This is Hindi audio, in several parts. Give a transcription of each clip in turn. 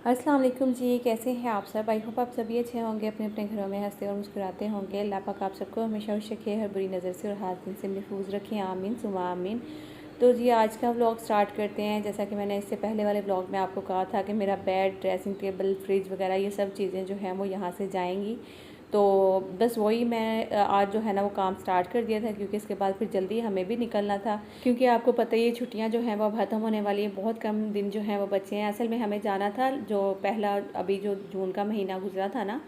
अस्सलाम वालेकुम जी, कैसे हैं आप सब। आई होप आप सभी अच्छे होंगे, अपने अपने घरों में हंसते और मुस्कुराते होंगे। अल्लाह पाक आप सबको हमेशा खुश रखे, हर बुरी नज़र से और हाथ दिन से महफूज रखें, आमीन सुमा आमीन। तो जी आज का व्लॉग स्टार्ट करते हैं। जैसा कि मैंने इससे पहले वाले व्लॉग में आपको कहा था कि मेरा बेड, ड्रेसिंग टेबल, फ्रिज वगैरह ये सब चीज़ें जो हैं वो यहाँ से जाएंगी। तो बस वही मैं आज जो है ना वो काम स्टार्ट कर दिया था, क्योंकि इसके बाद फिर जल्दी हमें भी निकलना था। क्योंकि आपको पता ही है छुट्टियां जो हैं वो अब ख़त्म होने वाली हैं, बहुत कम दिन जो हैं वो बचे हैं। असल में हमें जाना था जो पहला अभी जो जून का महीना गुजरा था ना,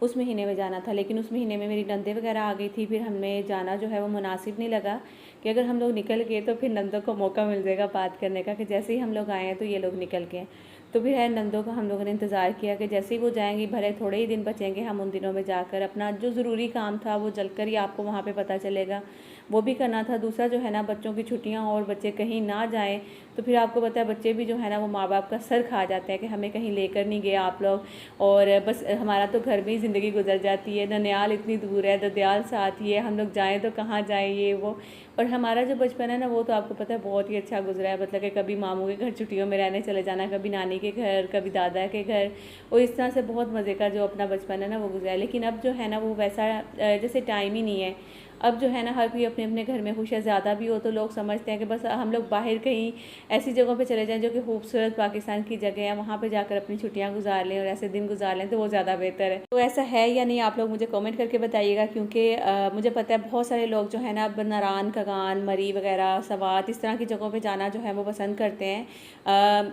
उस महीने में जाना था, लेकिन उस महीने में मेरी नंदे वगैरह आ गई थी। फिर हमें जाना जो है वो मुनासिब नहीं लगा कि अगर हम लोग निकल गए तो फिर नंदों को मौका मिल जाएगा बात करने का कि जैसे ही हम लोग आए हैं तो ये लोग निकल गए। तो फिर है नंदों का हम लोगों ने इंतज़ार किया कि जैसे ही वो जाएंगी, भले थोड़े ही दिन बचेंगे, हम उन दिनों में जाकर अपना जो ज़रूरी काम था वो जलकर ही आपको वहाँ पे पता चलेगा, वो भी करना था। दूसरा जो है ना, बच्चों की छुट्टियाँ और बच्चे कहीं ना जाएं तो फिर आपको पता है बच्चे भी जो है ना वो माँ बाप का सर खा जाते हैं कि हमें कहीं लेकर नहीं गए आप लोग, और बस हमारा तो घर में ही ज़िंदगी गुजर जाती है। ननियाल इतनी दूर है, ददियाल साथ ही है, हम लोग जाएँ तो कहाँ जाएँ, ये वो। और हमारा जो बचपन है ना वो तो आपको पता है बहुत ही अच्छा गुजरा है। मतलब कि कभी मामू के घर छुट्टियों में रहने चले जाना, कभी नानी के घर, कभी दादा के घर, और इस तरह से बहुत मज़े का जो अपना बचपन है ना वो गुजरा है। लेकिन अब जो है ना वो वैसा जैसे टाइम ही नहीं है। अब जो है ना हर कोई अपने अपने घर में खुश है। ज़्यादा भी हो तो लोग समझते हैं कि बस हम लोग बाहर कहीं ऐसी जगहों पे चले जाएं जो कि खूबसूरत पाकिस्तान की जगह है, वहाँ पे जाकर अपनी छुट्टियाँ गुजार लें और ऐसे दिन गुजार लें, तो वो ज़्यादा बेहतर है। तो ऐसा है या नहीं, आप लोग मुझे कमेंट करके बताइएगा, क्योंकि मुझे पता है बहुत सारे लोग जो है ना अब नारान, कगान, मरी वगैरह, सवात, इस तरह की जगहों पर जाना जो है वो पसंद करते हैं।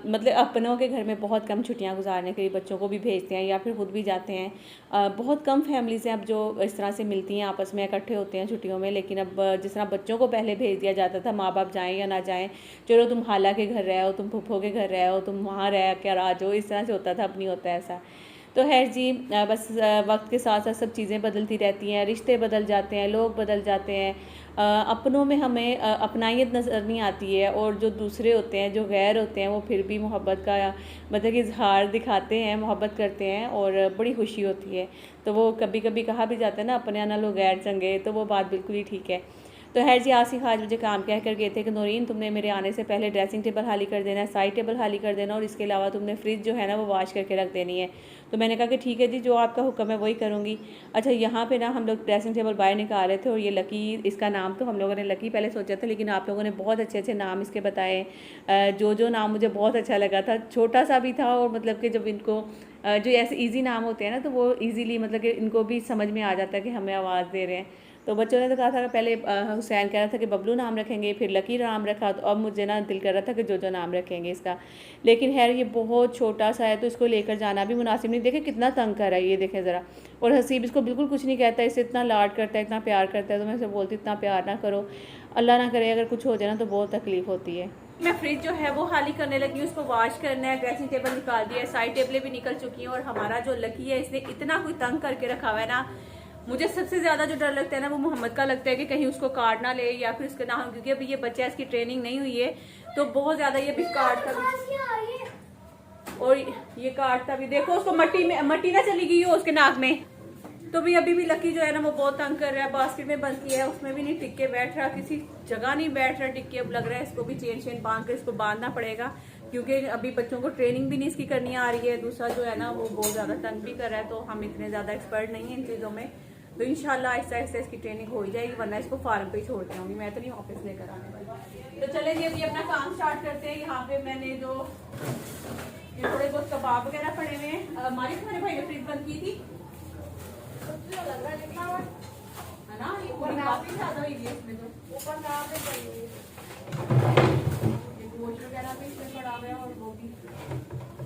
मतलब अपनों के घर में बहुत कम छुट्टियाँ गुजारने के लिए बच्चों को भी भेजते हैं या फिर खुद भी जाते हैं। बहुत कम फैमिलीज़ हैं अब जो इस तरह से मिलती हैं, आपस में इकट्ठे होते हैं छुट्टियों में। लेकिन अब जिस तरह बच्चों को पहले भेज दिया जाता था, माँ बाप जाएं या ना जाएं, चलो तुम खाला के घर रहे हो, तुम फूफो के घर रहे हो, तुम वहाँ रह कर आ जाओ, इस तरह से होता था। अब नहीं होता ऐसा। तो खैर जी, बस वक्त के साथ साथ सब चीज़ें बदलती रहती हैं, रिश्ते बदल जाते हैं, लोग बदल जाते हैं। अपनों में हमें अपनाइत नज़र नहीं आती है, और जो दूसरे होते हैं, जो गैर होते हैं, वो फिर भी मोहब्बत का मतलब कि इजहार दिखाते हैं, मोहब्बत करते हैं और बड़ी खुशी होती है। तो वो कभी कभी कहा भी जाता है ना, अपने आना लोग गैर चंगे, तो वो बात बिल्कुल ही ठीक है। तो खैर जी, आसिफ आज मुझे काम कह कर गए थे कि नौरीन तुमने मेरे आने से पहले ड्रेसिंग टेबल खाली कर देना है, साइड टेबल खाली कर देना, और इसके अलावा तुमने फ्रिज जो है ना वो वॉश करके रख देनी है। तो मैंने कहा कि ठीक है जी, जो आपका हुक्म है वही करूँगी। अच्छा, यहाँ पे ना हम लोग ड्रेसिंग टेबल बाहर निकाल रहे थे, और ये लकी, इसका नाम तो हम लोगों ने लकी पहले सोचा था, लेकिन आप लोगों ने बहुत अच्छे अच्छे नाम इसके बताए। जो नाम मुझे बहुत अच्छा लगा था, छोटा सा भी था, और मतलब कि जब इनको जो ऐसे इजी नाम होते हैं ना, तो वो इजीली मतलब कि इनको भी समझ में आ जाता है कि हमें आवाज़ दे रहे हैं। तो बच्चों ने तो कहा था कि पहले हुसैन कह रहा था कि बबलू नाम रखेंगे, फिर लकी नाम रखा, तो अब मुझे ना दिल कर रहा था कि जो नाम रखेंगे इसका। लेकिन खैर ये बहुत छोटा सा है, तो इसको लेकर जाना भी मुनासिब नहीं। देखे कितना तंग कर रहा है ये, देखें ज़रा। और हसीब इसको बिल्कुल कुछ नहीं कहता है, इससे इतना लाड करता है, इतना प्यार करता है। तो मैं इसे बोलती इतना प्यार ना करो, अल्लाह ना करे अगर कुछ हो जाए ना तो बहुत तकलीफ होती है। मैं फ्रिज जो है वो खाली करने लगी हूँ, उसको वॉश करना है। ड्रेसिंग टेबल निकाल दिया है, साइड टेबलें भी निकल चुकी हैं, और हमारा जो लकी है इसने इतना कोई तंग करके रखा हुआ है ना। मुझे सबसे ज्यादा जो डर लगता है ना वो मोहम्मद का लगता है कि कहीं उसको काट ना ले या फिर उसके ना हो, क्योंकि अभी ये बच्चा, इसकी ट्रेनिंग नहीं हुई है, तो बहुत ज्यादा ये भी काटता भी, और ये काटता भी। देखो उसको मट्टी ना चली गई हो उसके नाक में। तो भी अभी भी लकी जो है ना वो बहुत तंग कर रहा है। बास्केट में बंद किया है, उसमें भी नहीं टिक के बैठ रहा, किसी जगह नहीं बैठ रहा टिक के। अब लग रहा है इसको भी चेन बांध कर इसको बांधना पड़ेगा, क्योंकि अभी बच्चों को ट्रेनिंग भी नहीं इसकी करनी आ रही है। दूसरा जो है ना वो बहुत ज्यादा तंग भी कर रहा है, तो हम इतने ज्यादा एक्सपर्ट नहीं है इन चीजों में। तो इंशाल्लाह आहिस्ता आहिस्ता इसकी ट्रेनिंग हो ही जाएगी, वरना इसको फार्म पे ही छोड़ के आऊंगी, मैं तो नहीं ऑफिस लेकर आने वाली। तो चले जी अभी अपना काम स्टार्ट करते हैं। यहाँ पे मैंने जो थोड़े बहुत कबाब वगैरह पड़े हुए हैं, हमारी तुम्हारे भाई ने फ्रिज बंद की थी, है ना, ये काफी ज्यादा हुई है इसमें, तो ऊपर गोश्त वगैरह भी इसमें पड़ा हुआ है, और वो भी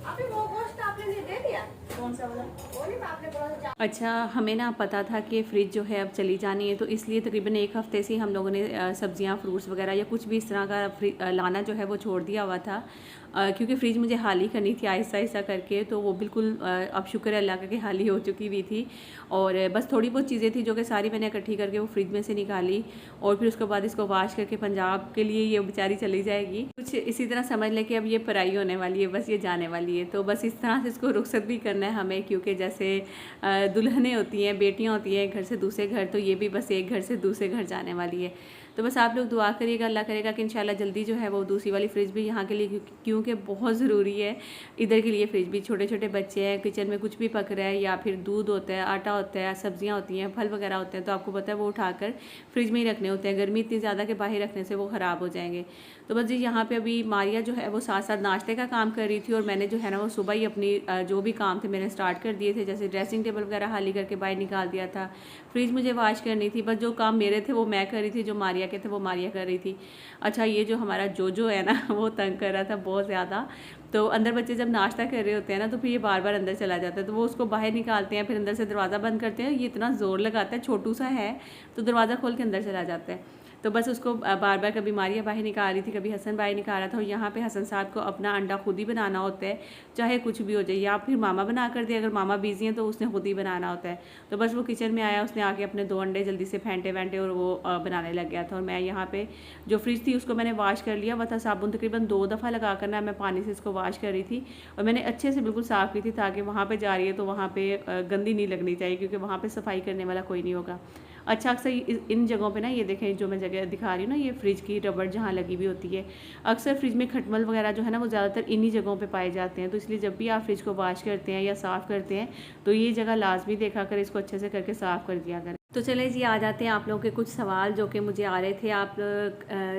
अभी वो गोश्त आपने दे दिया। कौन सा वाला? वो नहीं, आपने बोला। अच्छा, हमें ना पता था कि फ़्रिज जो है अब चली जानी है, तो इसलिए तकरीबन एक हफ़्ते से हम लोगों ने सब्जियां, फ्रूट्स वगैरह या कुछ भी इस तरह का लाना जो है वो छोड़ दिया हुआ था, क्योंकि फ़्रिज मुझे हाली करनी थी आहिस्ता आहिस्ता करके। तो वो बिल्कुल अब शुक्र है अल्लाह का कि हाली हो चुकी हुई थी, और बस थोड़ी बहुत चीज़ें थी जो कि सारी मैंने इकट्ठी करके वो फ्रिज में से निकाली, और फिर उसके बाद इसको वॉश करके पंजाब के लिए ये बेचारी चली जाएगी। कुछ इसी तरह समझ लें कि अब ये पराई होने वाली है, बस ये जाने वाली है। तो बस इस तरह से इसको रुखसत भी करना है हमें, क्योंकि जैसे दुल्हनें होती हैं, बेटियाँ होती हैं घर से दूसरे घर, तो ये भी बस एक घर से दूसरे घर जाने वाली है। तो बस आप लोग दुआ करिएगा, अल्लाह करेगा कि इंशाल्लाह जल्दी जो है वो दूसरी वाली फ्रिज भी यहाँ के लिए, क्योंकि बहुत ज़रूरी है इधर के लिए फ्रिज भी। छोटे छोटे बच्चे हैं, किचन में कुछ भी पक रहा है या फिर दूध होता है, आटा होता है, सब्जियाँ होती हैं, फल वगैरह होते हैं, तो आपको पता है वो उठाकर फ्रिज में ही रखने होते हैं। गर्मी इतनी ज़्यादा कि बाहर रखने से वो ख़राब हो जाएंगे। तो बस जी यहाँ पे अभी मारिया जो है वो साथ साथ नाश्ते का काम कर रही थी, और मैंने जो है ना वो सुबह ही अपनी जो भी काम थे मैंने स्टार्ट कर दिए थे। जैसे ड्रेसिंग टेबल वगैरह खाली करके बाहर निकाल दिया था, फ्रिज मुझे वॉश करनी थी, बस जो काम मेरे थे वो मैं कर रही थी, जो मारिया के थे वो मारिया कर रही थी। अच्छा, ये जो हमारा जो है ना वो तंग कर रहा था बहुत ज़्यादा। तो अंदर बच्चे जब नाश्ता कर रहे होते हैं ना तो फिर ये बार बार अंदर चला जाता है, तो वो उसको बाहर निकालते हैं, फिर अंदर से दरवाज़ा बंद करते हैं। ये इतना ज़ोर लगाता है, छोटू सा है, तो दरवाज़ा खोल के अंदर चला जाता है। तो बस उसको बार बार कभी मारिया बाहर निकाल रही थी, कभी हसन बाहर निकाल रहा था। और यहाँ पे हसन साहब को अपना अंडा खुद ही बनाना होता है, चाहे कुछ भी हो जाए, या फिर मामा बना कर दे, अगर मामा बिजी हैं तो उसने खुद ही बनाना होता है। तो बस वो किचन में आया, उसने आके अपने 2 अंडे जल्दी से फेंटे वेंटे और वो बनाने लग गया था। और मैं यहाँ पे जो फ्रिज थी उसको मैंने वॉश कर लिया हुआ था, साबुन तकरीबन 2 दफ़ा लगा कर ना मैं पानी से इसको वॉश कर रही थी, और मैंने अच्छे से बिल्कुल साफ़ की थी, ताकि वहाँ पर जा रही है तो वहाँ पर गंदी नहीं लगनी चाहिए, क्योंकि वहाँ पर सफाई करने वाला कोई नहीं होगा। अच्छा, अक्सर इन जगहों पे ना, ये देखें जो मैं जगह दिखा रही हूँ ना, ये फ्रिज की रबड़ जहाँ लगी हुई होती है, अक्सर फ्रिज में खटमल वगैरह जो है ना वो ज़्यादातर इन्हीं जगहों पे पाए जाते हैं। तो इसलिए जब भी आप फ्रिज को वॉश करते हैं या साफ़ करते हैं तो ये जगह लाजमी देखा कर इसको अच्छे से करके साफ़ कर दिया करें। तो चले जी, आ जाते हैं आप लोगों के कुछ सवाल जो कि मुझे आ रहे थे। आप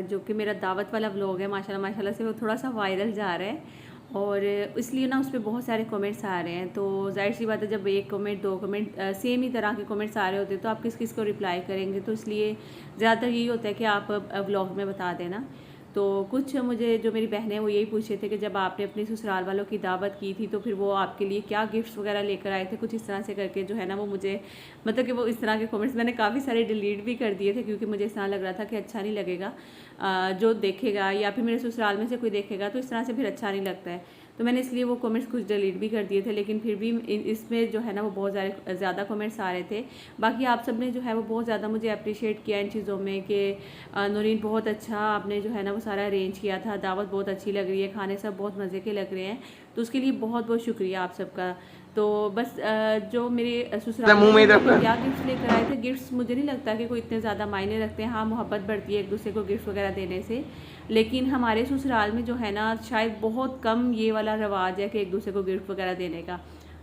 जो कि मेरा दावत वाला व्लॉग है माशाल्लाह माशाल्लाह से वो थोड़ा सा वायरल जा रहा है, और इसलिए ना उस पर बहुत सारे कमेंट्स आ रहे हैं। तो जाहिर सी बात है, जब 1 कमेंट 2 कमेंट सेम ही तरह के कमेंट्स आ रहे होते हैं तो आप किस किस को रिप्लाई करेंगे। तो इसलिए ज़्यादातर यही होता है कि आप व्लॉग में बता देना। तो कुछ मुझे जो मेरी बहनें वो यही पूछ रहे थे कि जब आपने अपने ससुराल वालों की दावत की थी तो फिर वो आपके लिए क्या गिफ्ट्स वगैरह लेकर आए थे, कुछ इस तरह से करके जो है ना वो मुझे, मतलब कि वो इस तरह के कमेंट्स मैंने काफ़ी सारे डिलीट भी कर दिए थे, क्योंकि मुझे इस तरह लग रहा था कि अच्छा नहीं लगेगा, जो देखेगा या फिर मेरे ससुराल में से कोई देखेगा तो इस तरह से फिर अच्छा नहीं लगता है। तो मैंने इसलिए वो कमेंट्स कुछ डिलीट भी कर दिए थे, लेकिन फिर भी इसमें जो है ना वो बहुत ज़्यादा कमेंट्स आ रहे थे। बाकी आप सब ने जो है वो बहुत ज़्यादा मुझे अप्रिशिएट किया इन चीज़ों में कि नूरीन बहुत अच्छा आपने जो है ना वो सारा अरेंज किया था, दावत बहुत अच्छी लग रही है, खाने सब बहुत मज़े के लग रहे हैं, तो उसके लिए बहुत बहुत शुक्रिया आप सबका। तो बस जो मेरे ससुराल में क्या गिफ्ट्स लेकर आए थे, गिफ्ट्स मुझे नहीं लगता कि कोई इतने ज़्यादा मायने रखते हैं। हाँ, मोहब्बत बढ़ती है एक दूसरे को गिफ्ट वगैरह देने से, लेकिन हमारे ससुराल में जो है ना शायद बहुत कम ये वाला रवाज है कि एक दूसरे को गिफ्ट वगैरह देने का।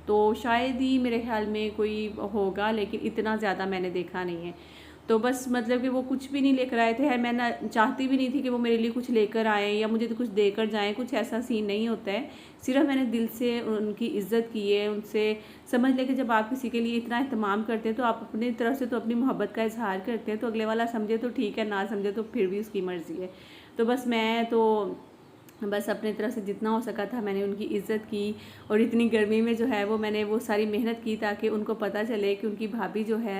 तो शायद ही मेरे ख्याल में कोई होगा, लेकिन इतना ज़्यादा मैंने देखा नहीं है। तो बस मतलब कि वो कुछ भी नहीं लेकर आए थे, मैं ना चाहती भी नहीं थी कि वो मेरे लिए कुछ लेकर आएँ या मुझे तो कुछ देकर जाएँ, कुछ ऐसा सीन नहीं होता है। सिर्फ मैंने दिल से उनकी इज़्ज़त की है, उनसे समझ लें कि जब आप किसी के लिए इतना एहतमाम करते हैं तो आप अपनी तरफ से तो अपनी मोहब्बत का इजहार करते हैं, तो अगले वाला समझे तो ठीक है, ना समझे तो फिर भी उसकी मर्ज़ी है। तो बस मैं तो बस अपने तरफ से जितना हो सका था मैंने उनकी इज़्ज़त की, और इतनी गर्मी में जो है वो मैंने वो सारी मेहनत की ताकि उनको पता चले कि उनकी भाभी जो है,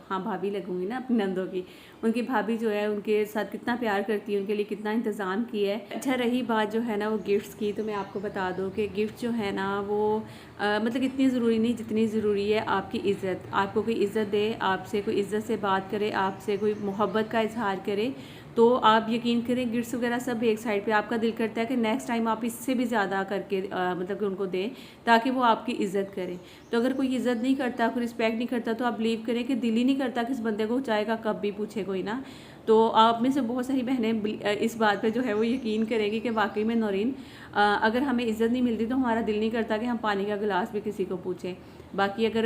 हाँ भाभी लगूंगी ना अपनी नंदों की, उनकी भाभी जो है उनके साथ कितना प्यार करती है, उनके लिए कितना इंतज़ाम किया है। अच्छा, रही बात जो है ना वो गिफ्ट्स की, तो मैं आपको बता दूँ कि गिफ्ट जो है ना वो मतलब इतनी ज़रूरी नहीं जितनी ज़रूरी है आपकी इज़्ज़त। आपको कोई इज़्ज़त दे, आपसे कोई इज़्ज़त से बात करे, आपसे कोई मोहब्बत का इजहार करे, तो आप यकीन करें गिफ्ट्स वगैरह सब एक साइड पे, आपका दिल करता है कि नेक्स्ट टाइम आप इससे भी ज़्यादा करके मतलब कि उनको दें ताकि वो आपकी इज़्ज़त करें। तो अगर कोई इज़्ज़त नहीं करता, कोई रिस्पेक्ट नहीं करता, तो आप बिलीव करें कि दिल ही नहीं करता कि इस बंदे को चाहेगा कब भी पूछे कोई ना। तो आप में से बहुत सारी बहनें इस बात पे जो है वो यकीन करेंगी कि वाकई में नौरीन, अगर हमें इज़्ज़त नहीं मिलती तो हमारा दिल नहीं करता कि हम पानी का गिलास भी किसी को पूछें। बाकी अगर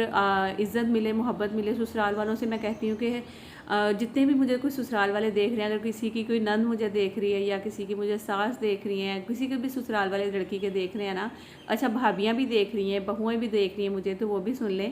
इज़्ज़त मिले, मोहब्बत मिले ससुराल वालों से, मैं कहती हूँ कि जितने भी मुझे कोई ससुराल वाले देख रहे हैं, अगर किसी की कोई नंद मुझे देख रही है या किसी की मुझे सास देख रही हैं, किसी के भी ससुराल वाले लड़की के देख रहे हैं ना, अच्छा भाभियाँ भी देख रही हैं, बहुएँ भी देख रही हैं मुझे, तो वो भी सुन लें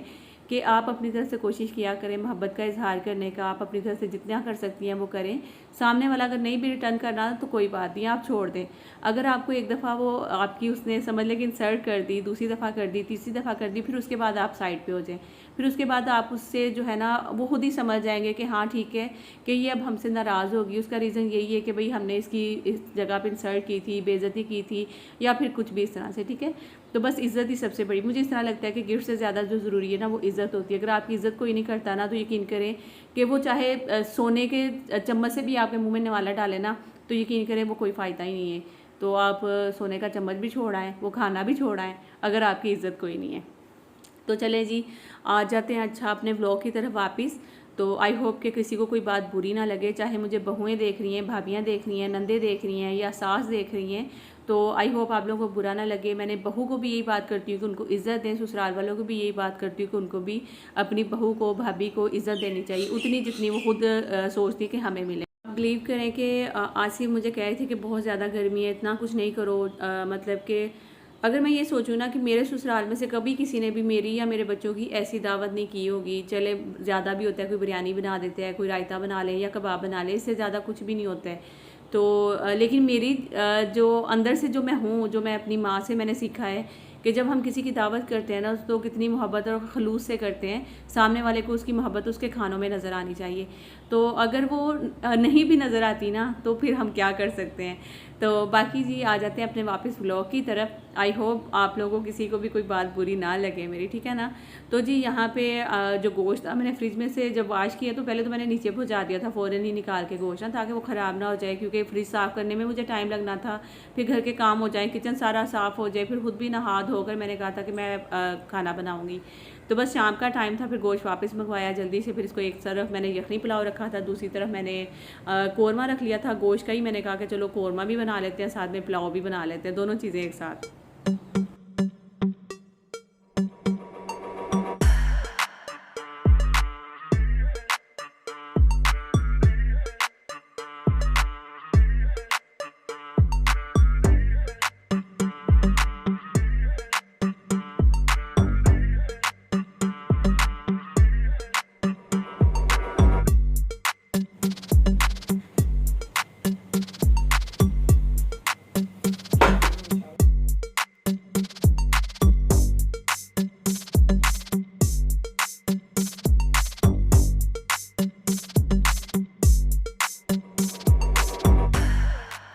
कि आप अपनी तरफ से कोशिश किया करें मोहब्बत का इजहार करने का, आप अपनी तरफ से जितना कर सकती हैं वो करें। सामने वाला अगर नहीं भी रिटर्न करना तो कोई बात नहीं, आप छोड़ दें। अगर आपको एक दफ़ा वो आपकी उसने समझ लें कि इंसल्ट कर दी, दूसरी दफ़ा कर दी, तीसरी दफ़ा कर दी, फिर उसके बाद आप साइड पे हो जाएं। फिर उसके बाद आप उससे जो है ना वो खुद ही समझ जाएंगे कि हाँ ठीक है कि ये अब हमसे नाराज़ होगी, उसका रीज़न यही है कि भाई हमने इसकी इस जगह पर इंसल्ट की थी, बेइज्जती की थी, या फिर कुछ भी इस तरह से, ठीक है। तो बस इज़्ज़त ही सबसे बड़ी, मुझे इस तरह लगता है कि गिफ्ट से ज़्यादा जो ज़रूरी है ना वो इज़्ज़त होती है। अगर आपकी इज़्ज़त कोई नहीं करता ना, तो यकीन करें कि वो चाहे सोने के चम्मच से भी आपके मुंह में निवाला डाले ना, तो यकीन करें वो कोई फ़ायदा ही नहीं है। तो आप सोने का चम्मच भी छोड़ाएँ, वो खाना भी छोड़ाएँ, अगर आपकी इज़्ज़त कोई नहीं है। तो चलें जी, आ जाते हैं अच्छा अपने व्लॉग की तरफ वापस। तो आई होप कि किसी को कोई बात बुरी ना लगे, चाहे मुझे बहुएं देख रही हैं, भाभियाँ देख रही हैं, नंदे देख रही हैं या सास देख रही हैं, तो आई होप आप लोगों को बुरा ना लगे। मैंने बहू को भी यही बात करती हूँ कि उनको इज़्ज़त दें, ससुराल वालों को भी यही बात करती हूँ कि उनको भी अपनी बहू को, भाभी को इज़्ज़त देनी चाहिए, उतनी जितनी वो खुद सोचती कि हमें मिले। बिलीव करें कि आसिफ मुझे कह रही थी कि बहुत ज़्यादा गर्मी है, इतना कुछ नहीं करो, मतलब कि अगर मैं ये सोचूं ना कि मेरे ससुराल में से कभी किसी ने भी मेरी या मेरे बच्चों की ऐसी दावत नहीं की होगी, चले ज़्यादा भी होता है, कोई बिरयानी बना देते हैं, कोई रायता बना ले या कबाब बना ले, इससे ज़्यादा कुछ भी नहीं होता है। तो लेकिन मेरी जो अंदर से जो मैं हूँ, जो मैं अपनी माँ से मैंने सीखा है कि जब हम किसी की दावत करते हैं ना तो कितनी मोहब्बत और खलूस से करते हैं, सामने वाले को उसकी मोहब्बत उसके खानों में नज़र आनी चाहिए। तो अगर वो नहीं भी नज़र आती ना तो फिर हम क्या कर सकते हैं। तो बाकी जी आ जाते हैं अपने वापस व्लॉग की तरफ। आई होप आप लोगों को किसी को भी कोई बात बुरी ना लगे मेरी, ठीक है ना। तो जी यहाँ पे जो गोश्त था मैंने फ्रिज में से जब वाश किया तो पहले तो मैंने नीचे पहुँचा दिया था फ़ौरन ही निकाल के गोश्त ना, ताकि वो ख़राब ना हो जाए, क्योंकि फ्रिज साफ़ करने में मुझे टाइम लगना था, फिर घर के काम हो जाए, किचन सारा साफ़ हो जाए, फिर खुद भी नहा धोकर मैंने कहा था कि मैं खाना बनाऊँगी। तो बस शाम का टाइम था, फिर गोश्त वापस मंगवाया जल्दी से। फिर इसको एक तरफ मैंने यखनी पुलाव रखा था, दूसरी तरफ मैंने कोरमा रख लिया था गोश्त का ही। मैंने कहा कि चलो कोरमा भी बना लेते हैं, साथ में पुलाव भी बना लेते हैं, दोनों चीज़ें एक साथ।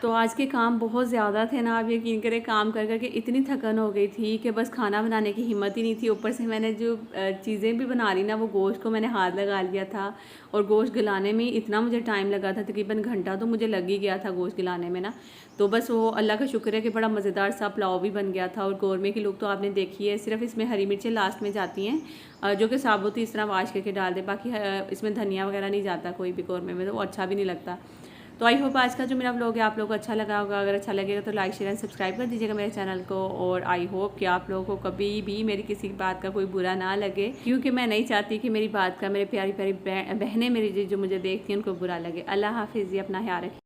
तो आज के काम बहुत ज़्यादा थे ना, आप यकीन करें काम कर कर के इतनी थकन हो गई थी कि बस खाना बनाने की हिम्मत ही नहीं थी। ऊपर से मैंने जो चीज़ें भी बना ली ना, वो गोश्त को मैंने हाथ लगा लिया था, और गोश्त गलाने में इतना मुझे टाइम लगा था, तकरीबन घंटा तो मुझे लग ही गया था गोश्त गलाने में ना। तो बस वो अल्लाह का शुक्र है कि बड़ा मज़ेदार सा पुलाव भी बन गया था। और कौरमे की लुक तो आपने देखी है, सिर्फ इसमें हरी मिर्चें लास्ट में जाती हैं, जो कि साबुत ही इस तरह वाश करके डाल दें, बाकी इसमें धनिया वगैरह नहीं जाता कोई भी कौरमे में, तो वो अच्छा भी नहीं लगता। तो आई होप आज का जो मेरा व्लॉग है आप लोगों को अच्छा लगा होगा। अगर अच्छा लगेगा तो लाइक शेयर एंड सब्सक्राइब कर दीजिएगा मेरे चैनल को। और आई होप कि आप लोगों को कभी भी मेरी किसी बात का कोई बुरा ना लगे, क्योंकि मैं नहीं चाहती कि मेरी बात का मेरे प्यारी प्यारी बहनें मेरी जो मुझे देखती हैं उनको बुरा लगे। अल्लाह हाफिज़ जी, अपना ख्याल रखिए।